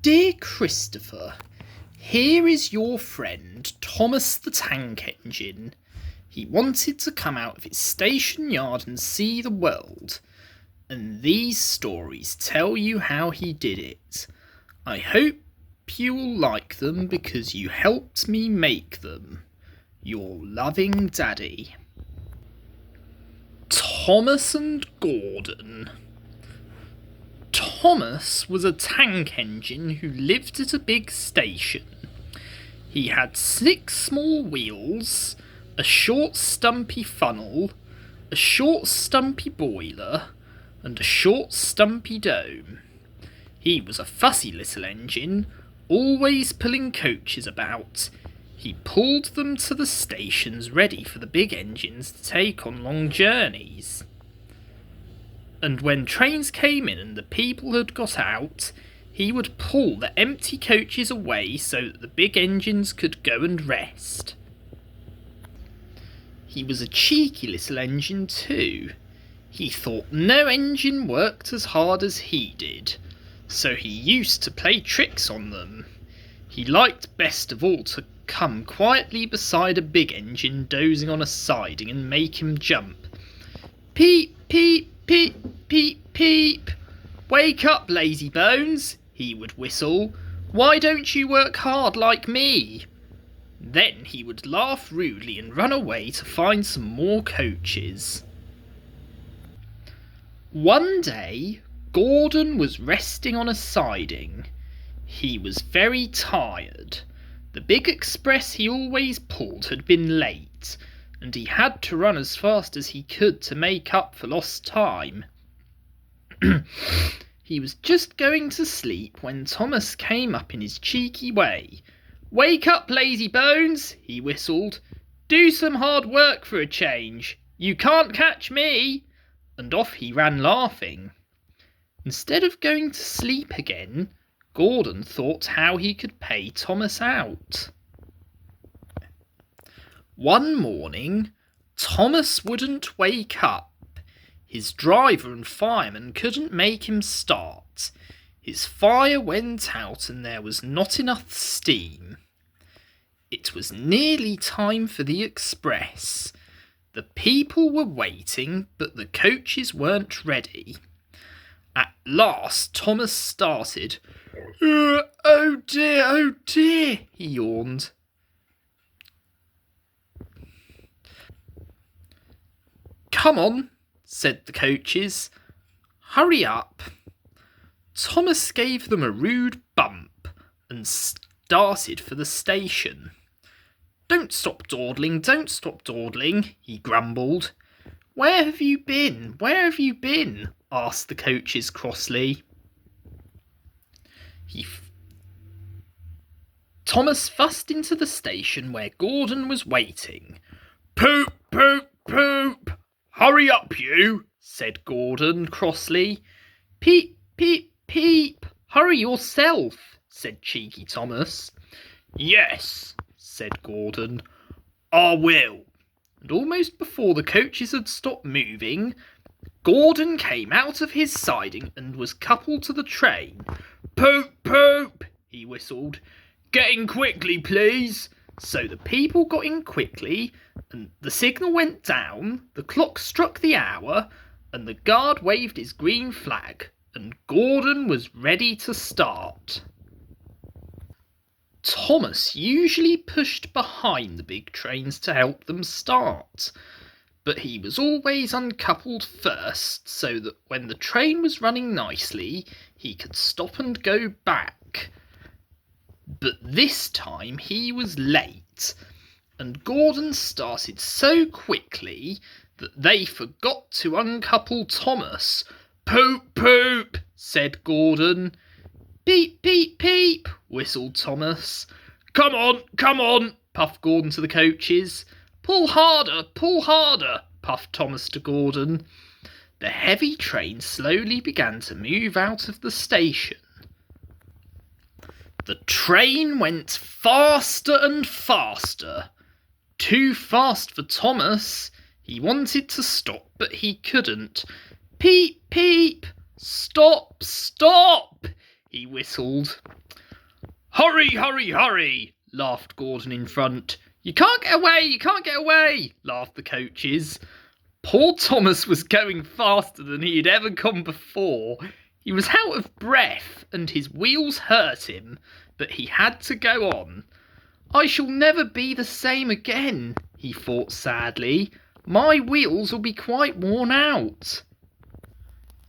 Dear Christopher, here is your friend Thomas the Tank Engine. He wanted to come out of his station yard and see the world, and these stories tell you how he did it. I hope you will like them because you helped me make them. Your loving Daddy. Thomas and Gordon. Thomas was a tank engine who lived at a big station. He had 6 small wheels, a short stumpy funnel, a short stumpy boiler, and a short stumpy dome. He was a fussy little engine, always pulling coaches about. He pulled them to the stations ready for the big engines to take on long journeys. And when trains came in and the people had got out, he would pull the empty coaches away so that the big engines could go and rest. He was a cheeky little engine too. He thought no engine worked as hard as he did, so he used to play tricks on them. He liked best of all to come quietly beside a big engine dozing on a siding and make him jump. Peep, peep, peep, peep, peep. Wake up, lazy bones, he would whistle. Why don't you work hard like me? Then he would laugh rudely and run away to find some more coaches. One day, Gordon was resting on a siding. He was very tired. The big express he always pulled had been late, and he had to run as fast as he could to make up for lost time. He was just going to sleep when Thomas came up in his cheeky way. Wake up, lazy bones, he whistled. Do some hard work for a change. You can't catch me. And off he ran laughing. Instead of going to sleep again, Gordon thought how he could pay Thomas out. One morning, Thomas wouldn't wake up. His driver and fireman couldn't make him start. His fire went out and there was not enough steam. It was nearly time for the express. The people were waiting, but the coaches weren't ready. At last, Thomas started. Oh dear, he yawned. Come on, said the coaches. Hurry up. Thomas gave them a rude bump and started for the station. Don't stop dawdling, he grumbled. Where have you been? Asked the coaches crossly. Thomas fussed into the station where Gordon was waiting. Poop, poop, poop! Hurry up, you, said Gordon crossly. Peep, peep, peep! Hurry yourself, said cheeky Thomas. Yes, said Gordon. I will. And almost before the coaches had stopped moving, Gordon came out of his siding and was coupled to the train. Poop, poop, he whistled. Get in quickly, please. So the people got in quickly, and the signal went down, the clock struck the hour, and the guard waved his green flag, and Gordon was ready to start. Thomas usually pushed behind the big trains to help them start, but he was always uncoupled first so that when the train was running nicely, he could stop and go back. But this time he was late, and Gordon started so quickly that they forgot to uncouple Thomas. Poop, poop, said Gordon. Peep, peep, peep, whistled Thomas. Come on, puffed Gordon to the coaches. Pull harder, puffed Thomas to Gordon. The heavy train slowly began to move out of the station. The train went faster and faster. Too fast for Thomas. He wanted to stop, but he couldn't. Peep, peep! Stop, stop! He whistled. Hurry, hurry, hurry, laughed Gordon in front. You can't get away, you can't get away, laughed the coaches. Poor Thomas was going faster than he had ever gone before. He was out of breath and his wheels hurt him, but he had to go on. I shall never be the same again, he thought sadly. My wheels will be quite worn out.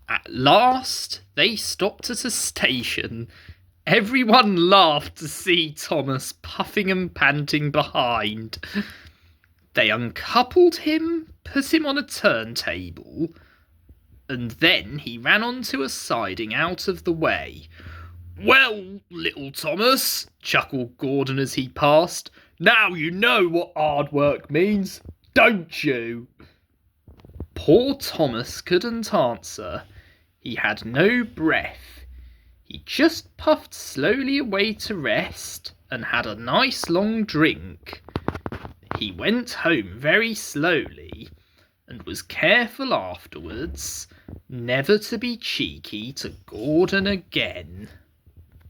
At last they stopped at a station. Everyone laughed to see Thomas puffing and panting behind. They uncoupled him, put him on a turntable, and then he ran onto a siding out of the way. Well, little Thomas, chuckled Gordon as he passed, now you know what hard work means, don't you? Poor Thomas couldn't answer. He had no breath. He just puffed slowly away to rest and had a nice long drink. He went home very slowly and was careful afterwards never to be cheeky to Gordon again.